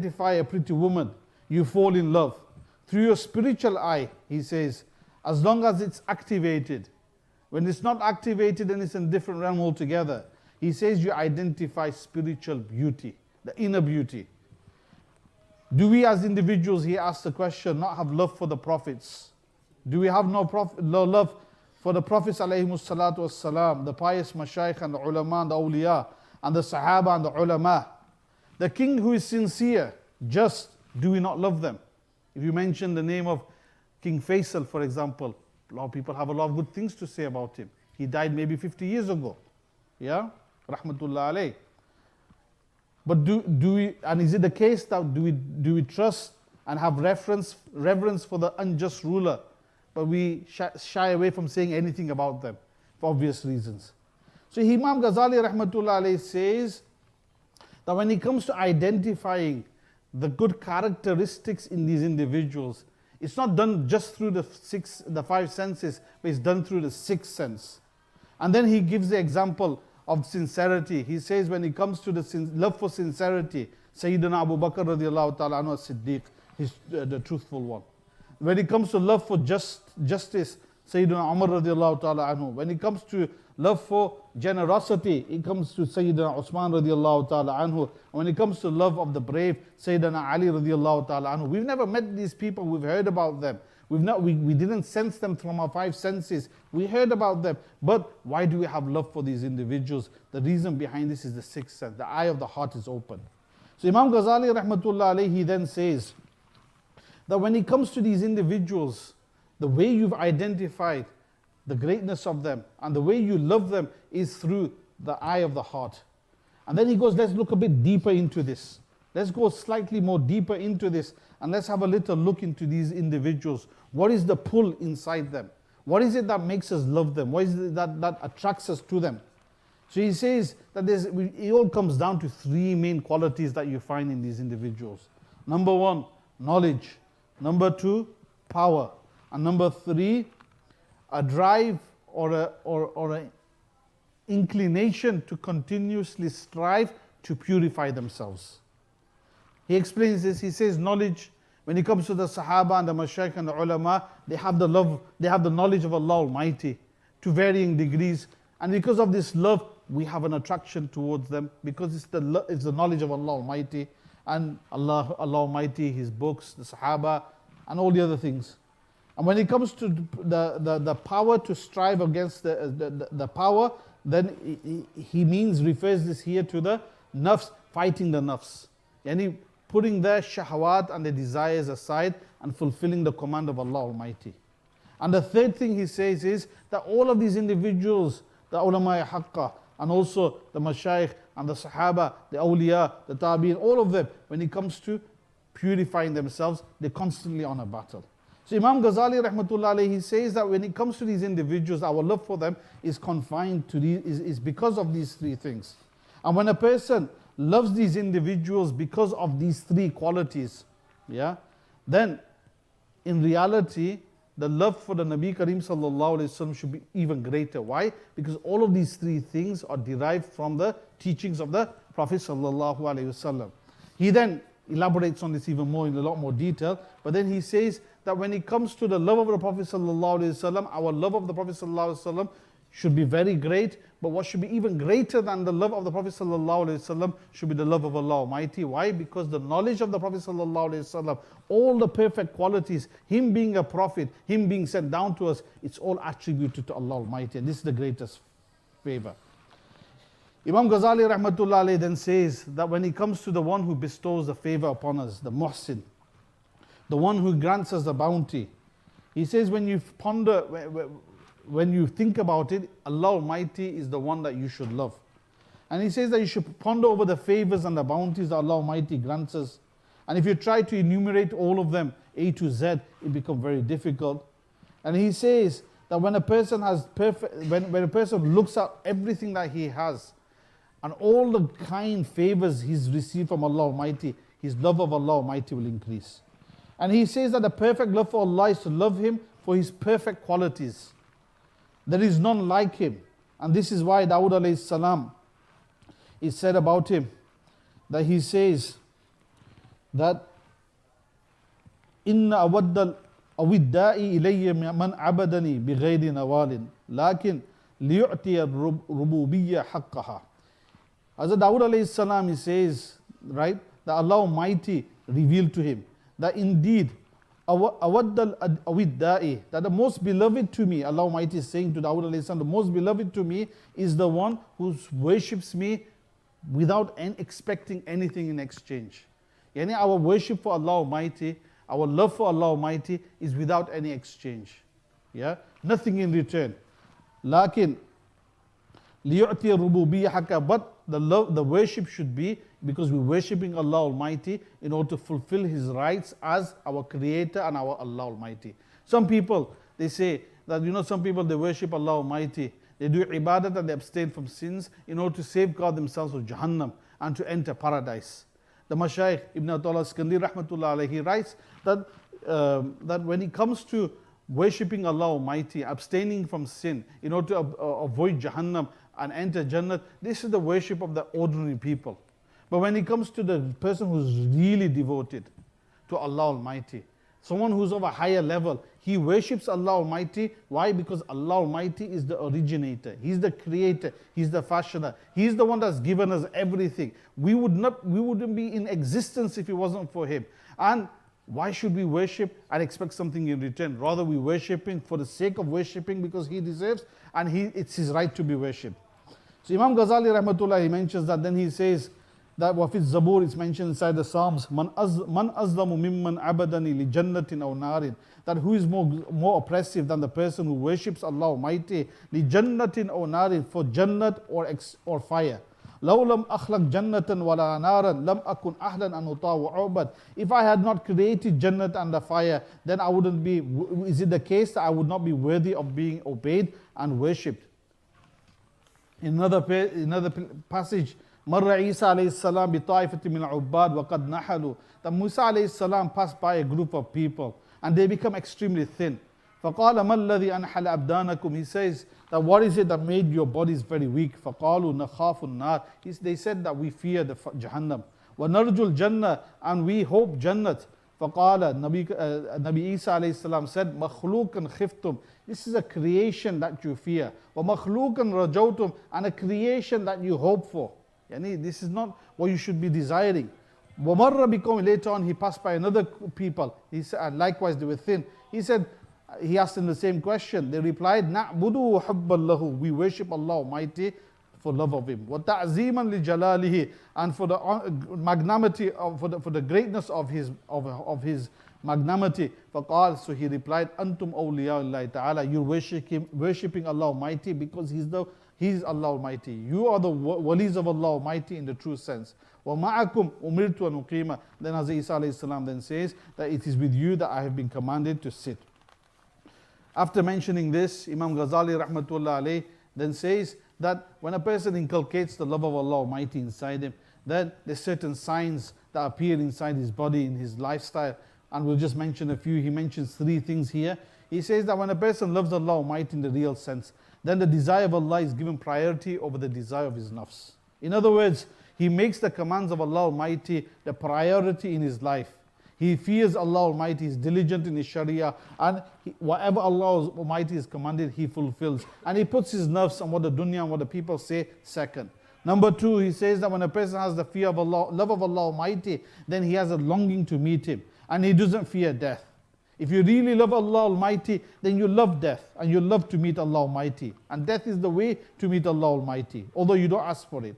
identify a pretty woman, you fall in love. Through your spiritual eye, he says, as long as it's activated. When it's not activated, then it's in a different realm altogether. He says you identify spiritual beauty, the inner beauty. Do we as individuals, he asks the question, not have love for the prophets? Do we have no love for the prophets alayhimus salatu wassalam, the pious mashayikh and the ulama and the awliya, and the sahaba and the ulama? The king who is sincere, just, do we not love them? If you mention the name of King Faisal, for example, a lot of people have a lot of good things to say about him. He died maybe 50 years ago. Yeah? Rahmatullah alayh. But do we, and is it the case that do we trust and have reverence for the unjust ruler, but we shy away from saying anything about them for obvious reasons? So Imam Ghazali rahmatullah alayhi says that when it comes to identifying the good characteristics in these individuals, it's not done just through the five senses, but it's done through the sixth sense. And then he gives the example of sincerity. He says when it comes to the love for sincerity, Sayyidina Abu Bakr radiallahu ta'ala anhu as-Siddiq, he's the truthful one. When it comes to love for justice, Sayyidina Umar radiallahu ta'ala anhu. When it comes to love for generosity, it comes to Sayyidina Usman radiallahu ta'ala anhu. And when it comes to love of the brave, Sayyidina Ali radiallahu ta'ala anhu. We've never met these people, we've heard about them. We didn't sense them from our five senses. We heard about them. But why do we have love for these individuals? The reason behind this is the sixth sense. The eye of the heart is open. So Imam Ghazali rahmatullah alayhi, he then says that when it comes to these individuals, the way you've identified the greatness of them and the way you love them is through the eye of the heart. And then he goes, let's look a bit deeper into this. Let's go slightly more deeper into this and let's have a little look into these individuals. What is the pull inside them? What is it that makes us love them? What is it that attracts us to them? So he says that it all comes down to three main qualities that you find in these individuals. Number one, knowledge. Number two, power. And number three, a drive or an inclination to continuously strive to purify themselves. He explains this, he says knowledge. When it comes to the Sahaba and the Mashaykh and the Ulama, they have the knowledge of Allah Almighty to varying degrees. And because of this love, we have an attraction towards them because it's the knowledge of Allah Almighty and Allah Almighty, His books, the Sahaba, and all the other things. And when it comes to the power to strive against the power, then he refers this here to the nafs, fighting the nafs. Yani putting their shahawat and their desires aside and fulfilling the command of Allah Almighty. And the third thing he says is that all of these individuals, the ulama haqqa, and also the mashayikh and the sahaba, the awliya, the tabi'in, all of them, when it comes to purifying themselves, they're constantly on a battle. So Imam Ghazali rahmatullah alayhi, he says that when it comes to these individuals, our love for them is confined to is because of these three things. And when a person loves these individuals because of these three qualities, then in reality, the love for the Nabi Kareem sallallahu alayhi wasallam should be even greater. Why? Because all of these three things are derived from the teachings of the Prophet sallallahu alayhi wasallam. He then elaborates on this even more in a lot more detail, but then he says that when it comes to the love of the Prophet sallallahu alayhi wasallam, our love of the Prophet sallallahu alayhi wasallam should be very great, but what should be even greater than the love of the Prophet sallallahu alaihi wasallam should be the love of Allah Almighty. Why? Because the knowledge of the Prophet sallallahu alaihi wasallam, all the perfect qualities, him being a prophet, him being sent down to us, it's all attributed to Allah Almighty, and this is the greatest favor. Imam Ghazali rahmatullah alayhi then says that when it comes to the one who bestows the favor upon us, the muhsin, the one who grants us the bounty, he says when you ponder, when you think about it, Allah Almighty is the one that you should love. And he says that you should ponder over the favors and the bounties that Allah Almighty grants us. And if you try to enumerate all of them, A to Z, it becomes very difficult. And he says that when a person has when a person looks at everything that he has, and all the kind favors he's received from Allah Almighty, his love of Allah Almighty will increase. And he says that the perfect love for Allah is to love Him for His perfect qualities. There is none like Him. And this is why Dawood alayhi salam is said about him, that he says that إن أود أو الداعي إلي من عبدني بغير نوال لكن ليعطي الربوبية حقها. Hazrat Dawud alayhi salam, he says, right, that Allah Almighty revealed to him that indeed أود الداعي, that the most beloved to me, Allah Almighty is saying to Dawud alayhi salam, the most beloved to me is the one who worships me without expecting anything in exchange. Yani our worship for Allah Almighty, our love for Allah Almighty is without any exchange. Yeah, nothing in return. Lakin liyu'ti rububiyyah haqqa, but the worship should be because we're worshipping Allah Almighty in order to fulfill His rights as our Creator and our Allah Almighty. Some people, they say that, some people, they worship Allah Almighty, they do ibadat and they abstain from sins in order to safeguard themselves from Jahannam and to enter paradise. The Mashaykh Ibn Atullah Skandi Rahmatullah alayhi writes that when it comes to worshipping Allah Almighty, abstaining from sin in order to avoid Jahannam and enter Jannah, this is the worship of the ordinary people. But when it comes to the person who's really devoted to Allah Almighty, someone who's of a higher level, he worships Allah Almighty. Why? Because Allah Almighty is the originator, He's the creator, He's the fashioner, He's the one that's given us everything. We wouldn't be in existence if it wasn't for Him. And why should we worship and expect something in return? Rather, we worship Him for the sake of worshipping because He deserves, and it's His right to be worshipped. So Imam Ghazali Rahmatullah, he mentions that, then he says that Wafid Zabur is mentioned inside the Psalms, Man azlamu mimman abadani li jannatin aw narin, that who is more oppressive than the person who worships Allah Almighty li jannatin aw narin, for jannat or fire. لو لم أخلق جنة ولا نارا لم أكن أهلا أن أطاع وأعبد. If I had not created Jannat and the fire, then I wouldn't be, is it the case that I would not be worthy of being obeyed and worshipped? In another passage, مر عيسى عليه السلام بطائفة من العباد وقد نحلوا, that Musa alayhi salam passed by a group of people and they become extremely thin. فقال ما الذي أنحل أبدانكم, he says that what is it that made your bodies very weak? فقالوا نخاف النار, they said that we fear the Jahannam. ونرجو الجنة, and we hope Jannat. فقال Nabi Isa alayhi salam said مخلوقا خفتم, this is a creation that you fear. ومخلوقا رجوتم, and a creation that you hope for. Yani this is not what you should be desiring. ومر بكم, later on he passed by another people, he said, likewise they were thin. He asked them the same question. They replied, نَعْبُدُهُ حُبًّا لَهُ, we worship Allah Almighty for love of Him. وَتَعْزِيمًا لِجَلَالِهِ, and for the magnanimity, for the greatness of His magnanimity. فَقَالَ, so he replied, أَنْتُمْ أَوْلِيَاءُ اللَّهِ تَعَالَى, you're worshipping Allah Almighty because He's Allah Almighty. You are the walis of Allah Almighty in the true sense. وَمَعَكُمْ أُمِرْتُ أَنْ أُقِيمَ, then Hazrat Isa alayhi salam then says that it is with you that I have been commanded to sit. After mentioning this, Imam Ghazali Rahmatullah alayh then says that when a person inculcates the love of Allah Almighty inside him, then there's certain signs that appear inside his body, in his lifestyle, and we'll just mention a few. He mentions 3 things here. He says that when a person loves Allah Almighty in the real sense, then the desire of Allah is given priority over the desire of his nafs. In other words, he makes the commands of Allah Almighty the priority in his life. He fears Allah Almighty, is diligent in his Sharia, and whatever Allah Almighty has commanded, he fulfills. And he puts his nafs on what the dunya and what the people say second. Number 2, he says that when a person has the fear of Allah, love of Allah Almighty, then he has a longing to meet Him, and he doesn't fear death. If you really love Allah Almighty, then you love death, and you love to meet Allah Almighty. And death is the way to meet Allah Almighty, although you don't ask for it.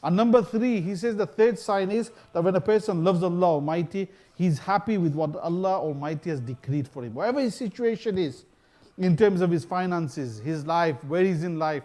And number 3, he says the third sign is that when a person loves Allah Almighty, he's happy with what Allah Almighty has decreed for him. Whatever his situation is, in terms of his finances, his life, where he's in life,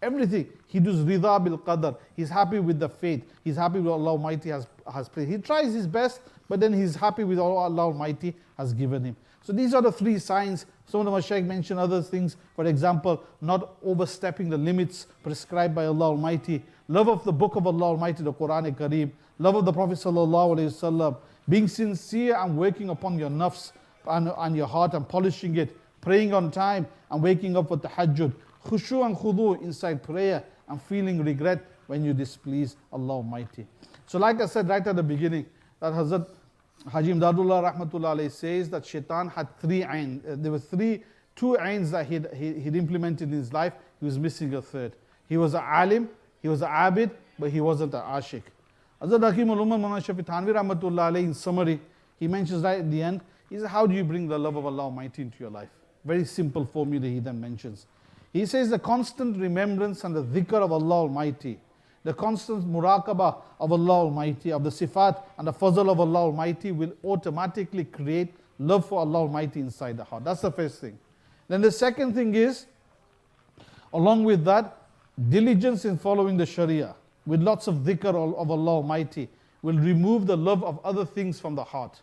everything, he does rida bil qadar. He's happy with the fate. He's happy with what Allah Almighty has placed. He tries his best, but then he's happy with what Allah Almighty has given him. So these are the 3 signs. Some of the Mashaykh mention other things. For example, not overstepping the limits prescribed by Allah Almighty. Love of the book of Allah Almighty, the Quran Kareem. Love of the Prophet Sallallahu Alaihi Wasallam. Being sincere and working upon your nafs and your heart and polishing it. Praying on time and waking up for tahajjud. Khushu and khudu inside prayer, and feeling regret when you displease Allah Almighty. So like I said right at the beginning, that Hazrat Haji Imdadullah Rahmatullah alayhi says that Shaitan had three ayn. There were two ayns that he'd implemented in his life. He was missing a third. He was an alim, he was an abid, but he wasn't an ashik. Hazrat Hakim al-Ummah Moulana Shafi Thanvi Rahmatullah alayhi, in summary, he mentions right at the end, he says, how do you bring the love of Allah Almighty into your life? Very simple formula he then mentions. He says the constant remembrance and the dhikr of Allah Almighty, the constant muraqabah of Allah Almighty, of the sifat and the fazl of Allah Almighty will automatically create love for Allah Almighty inside the heart. That's the first thing. Then the second thing is, along with that, diligence in following the Sharia, with lots of dhikr of Allah Almighty, will remove the love of other things from the heart.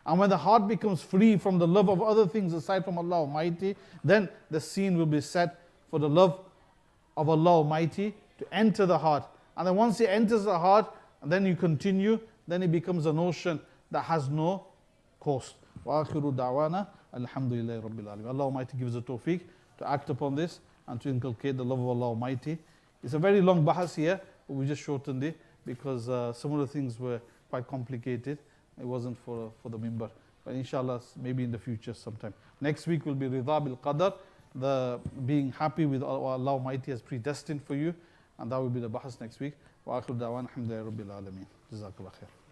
And when the heart becomes free from the love of other things aside from Allah Almighty, then the scene will be set for the love of Allah Almighty to enter the heart. And then once it enters the heart, and then you continue, then it becomes an ocean that has no coast. Wa akhiru da'wana, alhamdulillahi rabbil alamin. Allah Almighty gives us tawfiq to act upon this and to inculcate the love of Allah Almighty. It's a very long bahas here, but we just shortened it because some of the things were quite complicated. It wasn't for the mimbar. But inshallah, maybe in the future sometime. Next week will be Ridha bil Qadar, the being happy with what Allah Almighty has predestined for you. And that will be the bahas next week. Wa akhiru da'wana alhamdulillahi rabbil alamin. Jazakallah khair.